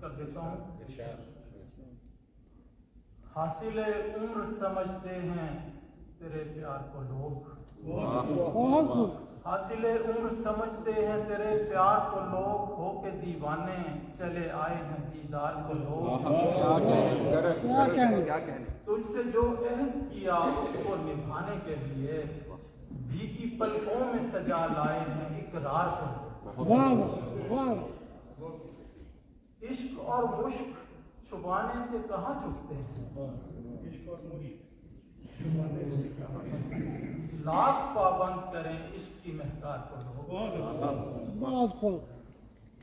कर देता हूँ। हासिल उम्र समझते हैं तेरे प्यार को लोग, हासिल उम्र समझते हैं तेरे प्यार को लोग, हो के दीवाने चले आए हैं दीदार को लोग। तुझसे जो अहद किया उसको निभाने के लिए, भीगी पलकों में सजा लाए हैं इकरार को। इश्क और मुश्क छुपाने से कहाँ छुपते हैं, लाख पाबंद करें इश्क की महकार को लोग।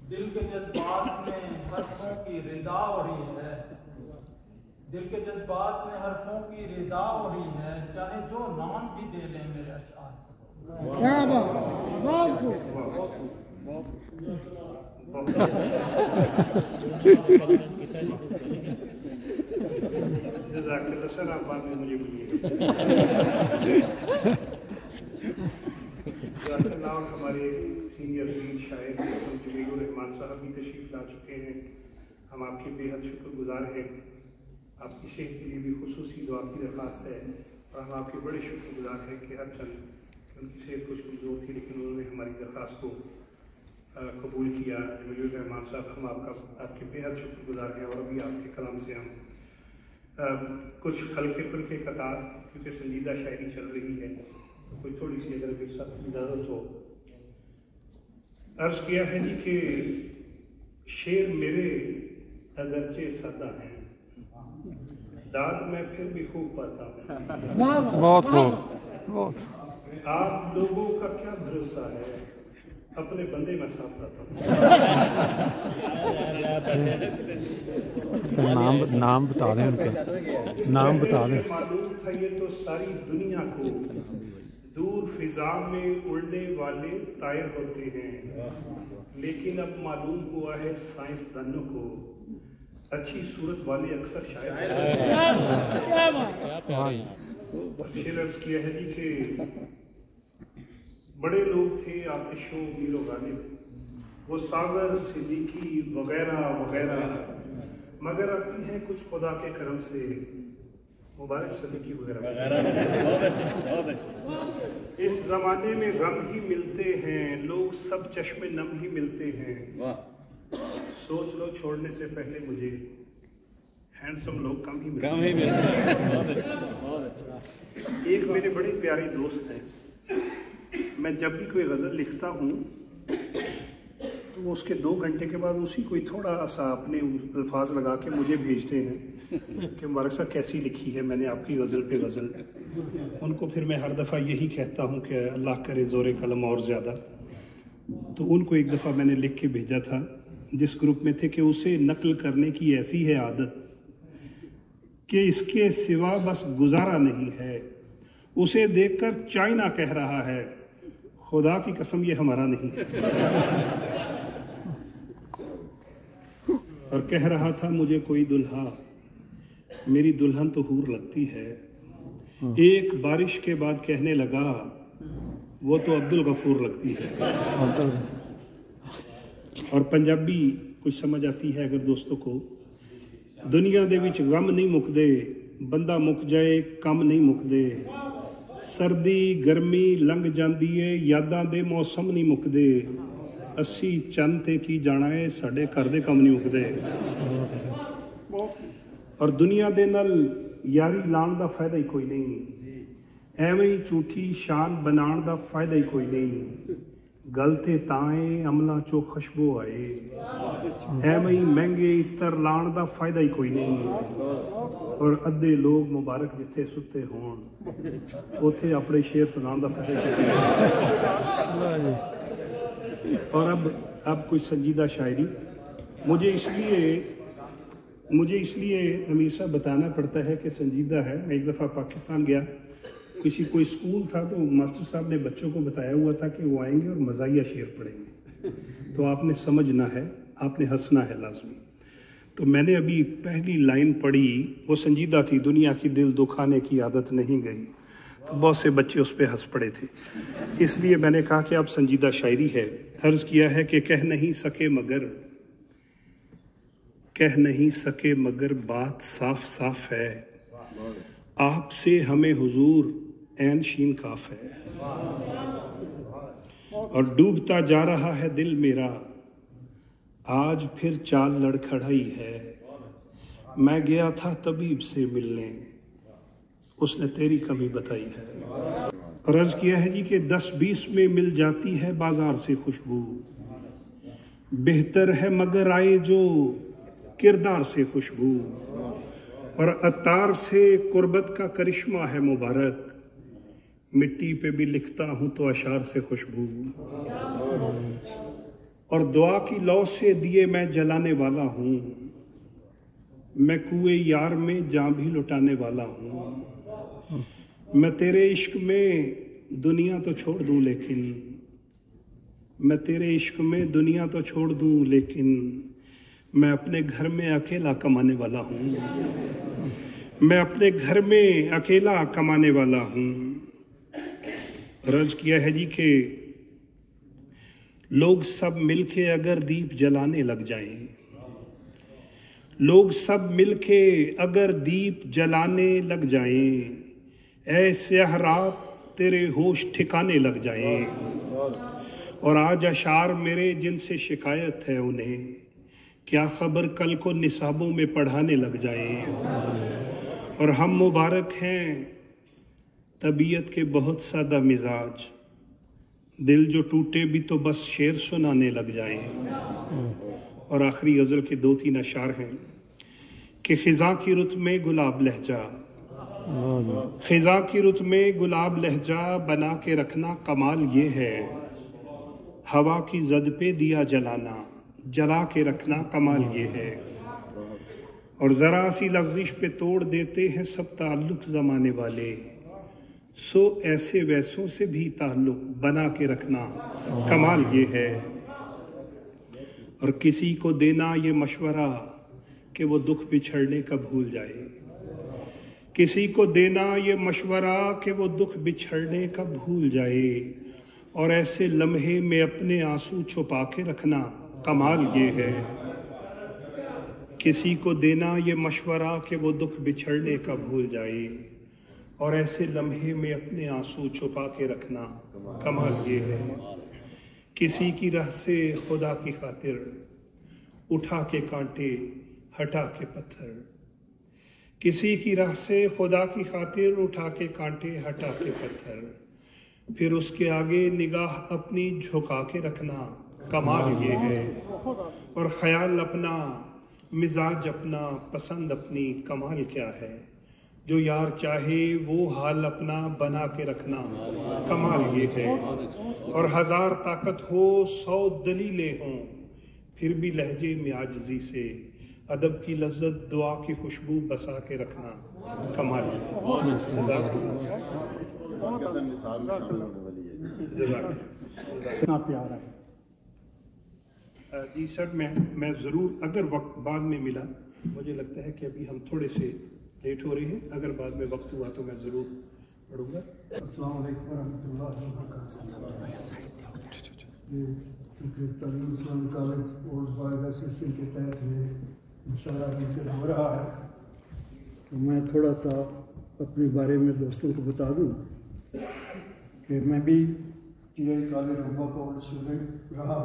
दिल के जज्बात में हरफों की रिदा उड़ी है, दिल के जज्बात में हरफों की रिदा उड़ी है, चाहे जो नाम भी दे लें मेरे अशआर को। क्या बात सर, आप बाद में मुझे बोलिए। हमारे सीनियर लीड शायर जमीलुर रहमान साहब भी तशरीफ ला चुके हैं। हम आपके बेहद शुक्रगुजार हैं। आपकी शेख के लिए भी खुसूसी दुआ की दरख्वास्त है, और हम आपके बड़े शुक्रगुजार हैं कि हर चंद उनकी सेहत कुछ कमज़ोर थी लेकिन उन्होंने हमारी दरख्वास्त को कबूल किया। जमीलुर रहमान साहब, हम आपके बेहद शुक्रगुजार हैं। और अभी आपके कलाम से हम कुछ हल्के फुल्के कतार, क्योंकि संजीदा शायरी चल रही है, तो कोई थोड़ी सी अगर मेरे साथ इजाज़त हो। अर्ज़ किया है जी कि शेर मेरे अगरचे सादा हैं, दाद मैं फिर भी खूब पाता हूँ। बहुत खूब। आप लोगों का क्या भरोसा है, अपने बंदे में साथ लाता हूँ। नाम बता दें उनके, नाम बता दें। मालूम था ये तो सारी दुनिया को, दूर फिजा में उड़ने वाले तायर होते हैं, लेकिन अब मालूम हुआ है साइंसदानों को, अच्छी सूरत वाले अक्सर शायर शेरर्स किया है जी कि बड़े लोग थे आतिशो मीरो गालिब, वो सागर सिद्दीकी वगैरह वगैरह, मगर अभी हैं कुछ खुदा के करम से मुबारक सिद्दीकी वगैरह। इस जमाने में गम ही मिलते हैं लोग, सब चश्मे नम ही मिलते हैं। सोच लो छोड़ने से पहले मुझे हैंडसम लोग कम ही मिलते हैं। एक मेरे बड़े प्यारे दोस्त हैं, मैं जब भी कोई गज़ल लिखता हूँ तो वो उसके 2 घंटे के बाद उसी कोई थोड़ा सा अपने अल्फाज लगा के मुझे भेजते हैं कि मुबारक साहब कैसी लिखी है मैंने आपकी गज़ल पे गज़ल। उनको फिर मैं हर दफ़ा यही कहता हूँ कि अल्लाह करे ज़ोरे कलम और ज़्यादा। तो उनको एक दफ़ा मैंने लिख के भेजा था जिस ग्रुप में थे कि उसे नकल करने की ऐसी है आदत कि इसके सिवा बस गुजारा नहीं है, उसे देखकर चाइना कह रहा है खुदा की कसम ये हमारा नहीं है। और कह रहा था मुझे कोई दुल्हा, मेरी दुल्हन तो हूर लगती है। एक बारिश के बाद कहने लगा वो तो अब्दुल गफूर लगती है। और पंजाबी कुछ समझ आती है अगर दोस्तों को, दुनिया दे विच गम नहीं मुकदे, बंदा मुक जाए कम नहीं मुकदे, सर्दी गर्मी लंघ जाती है यादां दे मौसम नहीं मुकदे, असी चंद ते की जाना है साडे घर दे कम नहीं मुकदे। और दुनिया दे नाल यारी लाण दा फायदा ही कोई नहीं, एवें ही झूठी शान बनाण दा फायदा ही कोई नहीं, गल ते ताए अमला चो खुशबू आए, एवें ही महंगे इतर लाण दा फायदा ही कोई नहीं। और अद्धे लोग मुबारक जिथे सुते होण उथे अपने शेर सुनाण दा फायदा ही कोई नहीं। और अब कोई संजीदा शायरी मुझे इसलिए अमीर साहब बताना पड़ता है कि संजीदा है। मैं एक दफ़ा पाकिस्तान गया, किसी कोई स्कूल था तो मास्टर साहब ने बच्चों को बताया हुआ था कि वो आएंगे और मज़ाहिया शेर पढ़ेंगे, तो आपने समझना है, आपने हंसना है लाजमी। तो मैंने अभी पहली लाइन पढ़ी, वो संजीदा थी, दुनिया की दिल दुखाने की आदत नहीं गई, तो बहुत से बच्चे उस पर हंस पड़े थे, इसलिए मैंने कहा कि अब संजीदा शायरी है। अर्ज़ किया है कि कह नहीं सके कह नहीं सके मगर बात साफ साफ है, आपसे हमें हुजूर ऐन शीन काफ है। और डूबता जा रहा है दिल मेरा, आज फिर चाल लड़खड़ाई है। मैं गया था तबीब से मिलने, उसने तेरी कमी बताई है। और अर्ज किया है जी कि 10-20 में मिल जाती है बाजार से खुशबू, बेहतर है मगर आए जो किरदार से खुशबू। और अत्तार से कुर्बत का करिश्मा है मुबारक, मिट्टी पे भी लिखता हूं तो अशार से खुशबू। और दुआ की लौ से दिए मैं जलाने वाला हूं, मैं कुएं यार में जान भी लुटाने वाला हूं। मैं तेरे इश्क में दुनिया तो छोड़ दूं लेकिन, मैं तेरे इश्क में दुनिया तो छोड़ दूं लेकिन, मैं अपने घर में अकेला कमाने वाला हूं। मैं अपने घर में अकेला कमाने वाला हूं। अर्ज किया है जी कि लोग सब मिलके अगर दीप जलाने लग जाएं, लोग सब मिलके अगर दीप जलाने लग जाएं, ऐसे रात तेरे होश ठिकाने लग जाएं। और आज अशार मेरे जिनसे शिकायत है उन्हें, क्या खबर कल को निसाबों में पढ़ाने लग जाएं। और हम मुबारक हैं तबीयत के बहुत सादा मिजाज, दिल जो टूटे भी तो बस शेर सुनाने लग जाएं। और आखिरी गज़ल के 2-3 अशार हैं कि खिज़ा की रुत में गुलाब लहजा, खिज़ा की रुत में गुलाब लहजा बना के रखना कमाल ये है, हवा की जद पे दिया जलाना जला के रखना कमाल ये है। और ज़रा सी लफ्ज़िश पे तोड़ देते हैं सब ताल्लुक ज़माने वाले, सो ऐसे वैसों से भी ताल्लुक बना के रखना कमाल ये है। और किसी को देना ये मशवरा कि वो दुख बिछड़ने का भूल जाए, किसी को देना ये मशवरा कि वो दुख बिछड़ने का भूल जाए। और ऐसे लम्हे में अपने आंसू छुपा के रखना कमाल ये है। किसी को देना ये मशवरा कि वो दुख बिछड़ने का भूल जाए, और ऐसे लम्हे में अपने आंसू छुपा के रखना कमाल ये है। किसी की राह से खुदा की खातिर उठा के कांटे हटा के पत्थर, किसी की राह से खुदा की खातिर उठा के कांटे हटा के पत्थर, फिर उसके आगे निगाह अपनी झुका के रखना कमाल ये है। और ख्याल अपना, मिजाज अपना, पसंद अपनी, कमाल क्या है। जो यार चाहे वो हाल अपना बना के रखना कमाल ये है। और 1000 ताकत हो 100 दलीलें हों, फिर भी लहजे में आजिज़ी से अदब की लज्जत दुआ की खुशबू बसा के रखना कमाल है। इतना प्यारा है जी सर, मैं ज़रूर, अगर वक्त बाद में मिला, मुझे लगता है कि अभी हम थोड़े से लेट हो रहे हैं, अगर बाद में वक्त हुआ तो मैं ज़रूर पढ़ूँगा। अस्सलाम वालेकुम रहमतुल्लाहि व बरकातहू। ये तलीम इस्लाम कॉलेज ओल्ड बॉयज़ एसोसिएशन के तहत ये मुशावरा मुनक़िद हो रहा है, तो मैं थोड़ा सा अपने बारे में दोस्तों को बता दूं कि मैं भी टीआई कॉलेज रूबा का ओल्ड स्टूडेंट रहा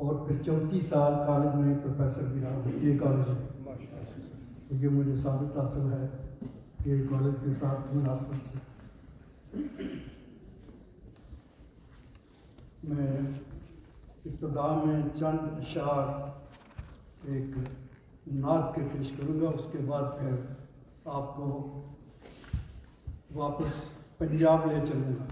और फिर 34 साल कॉलेज में प्रोफेसर भी रहा हूँ ये कॉलेज में, क्योंकि मुझे साबित हासिल है ये कॉलेज के साथ मुनासिबत से। मैं इब्तिदा में चंद अशार एक नात के पेश करूँगा, उसके बाद फिर आपको वापस पंजाब ले चलूँगा।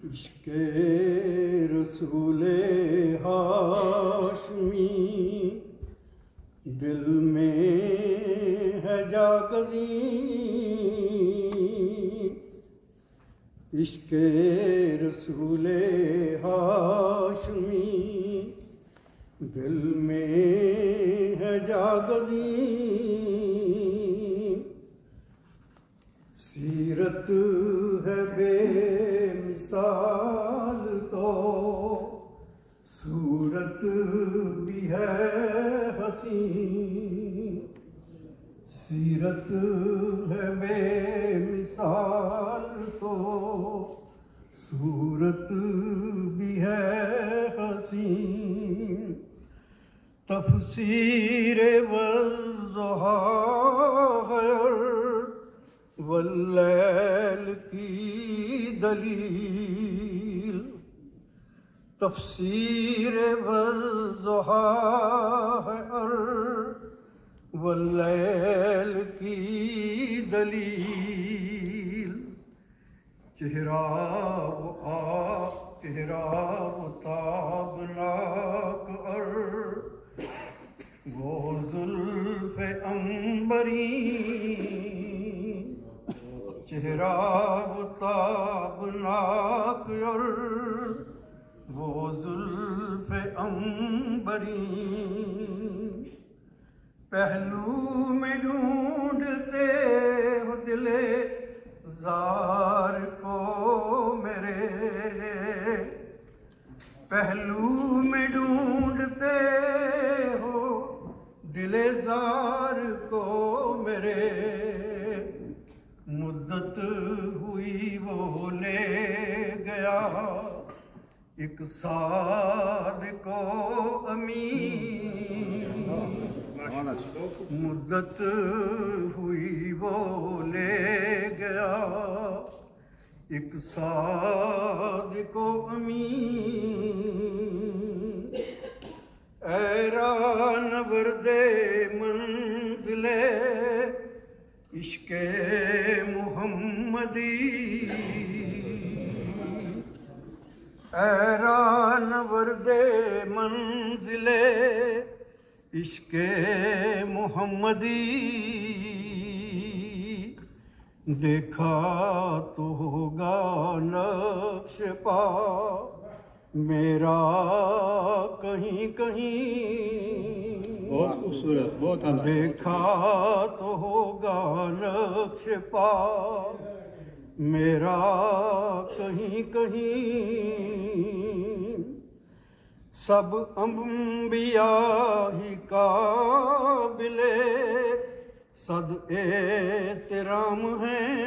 इश्क़े रसूले हाशमी दिल में है जागज़ी, इश्क़े रसूले हाशमी दिल में है जागज़ी, सीरत है बेमिसाल तो صورت بھی ہے حسین، سیرت ہے بے مثال تو، صورت بھی ہے حسین، تفسیر والضحیٰ واللیل کی دلیل، تفسیر والضحیٰ واللیل کی دلیل، چہرہ و تابناک وہ زلف عنبری، چہرہ و تابناک وہ زلف عنبری، پہلو میں ڈھونڈتے ہو دل زار کو میرے، پہلو میں ڈھونڈتے ہو دل زار کو میرے، مدت ہوئی وہ لے گیا ایک صادق و امین، مدت ہوئی وہ لے گیا ایک صادق و امین، اے رانورد منزل عشق محمدی، اے رانورد منزل عشق محمدی، دیکھا تو ہوگا نقش پا میرا کہیں کہیں، بہت خوبصورت، بہت اعلیٰ، دیکھا تو ہوگا نقش پا میرا کہیں کہیں، سب انبیاء ہی قابل صد احترام ہیں،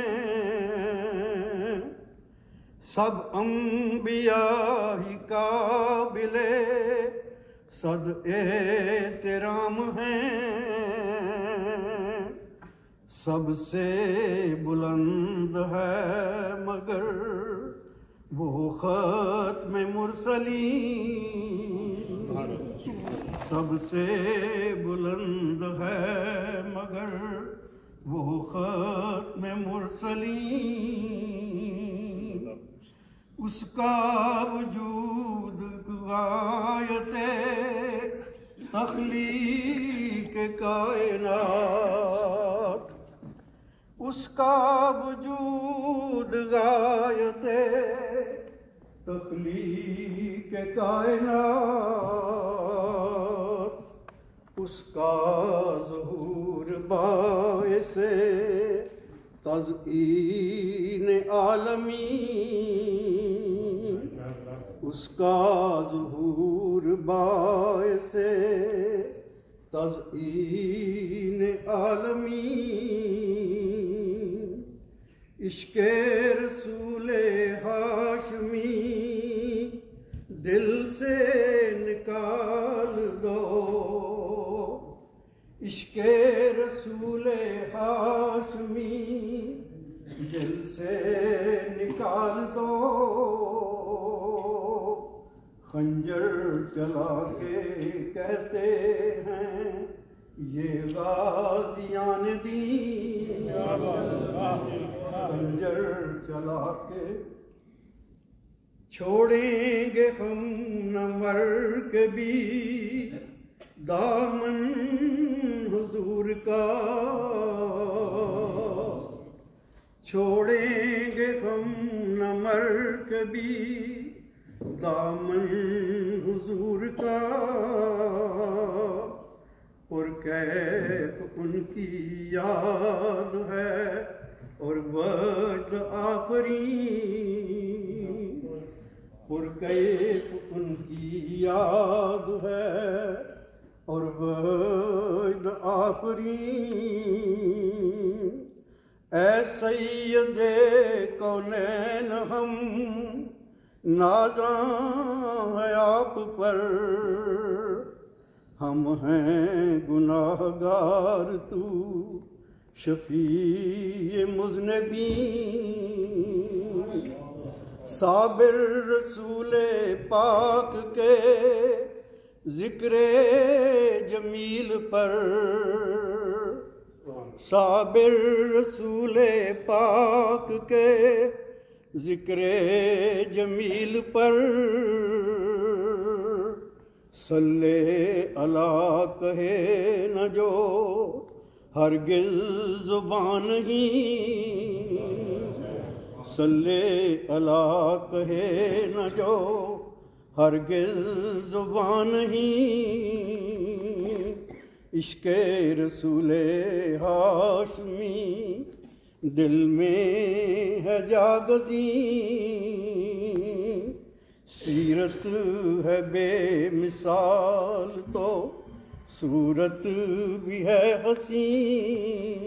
سب انبیاء ہی قابل صد احترام ہیں، سب سے بلند ہے مگر وہ ختم مرسلین، سب سے بلند ہے مگر وہ ختم مرسلین، اس کا وجود غایت تخلیق کائنات، اس کا وجود غایت تخلیق کائنات، اس کا ظہور باعث تزئین عالمین، اس کا ظہور باعث تزئین عالمین، عشق رسول ہاشمی دل سے نکال دو، عشق رسول ہاشمی دل سے نکال دو، خنجر چلا کے کہتے ہیں یہ غازیان دین، خنجر چلا کے چھوڑیں گے ہم نہ مر کے بھی دامن حضور کا، چھوڑیں گے ہم نہ مر کے بھی دامن حضور کا، اور کیف ان کی یاد ہے اور وجد آفرین، پرکیف ان کی یاد ہے اور وحد آفرین، اے سید کونین ہم نازاں ہے آپ پر، ہم ہیں گناہ گار تو شفیع مذنبین، صابر رسول پاک کے ذکر جمیل پر، صابر رسول پاک کے ذکر جمیل پر، صلی اللہ کہے نہ جو ہرگز زبان نہیں، صلی اللہ کہے نہ جو ہرگز زبان نہیں، عشق رسول ہاشمی دل میں ہے جاگزیں، سیرت ہے بے مثال تو صورت بھی ہے حسین۔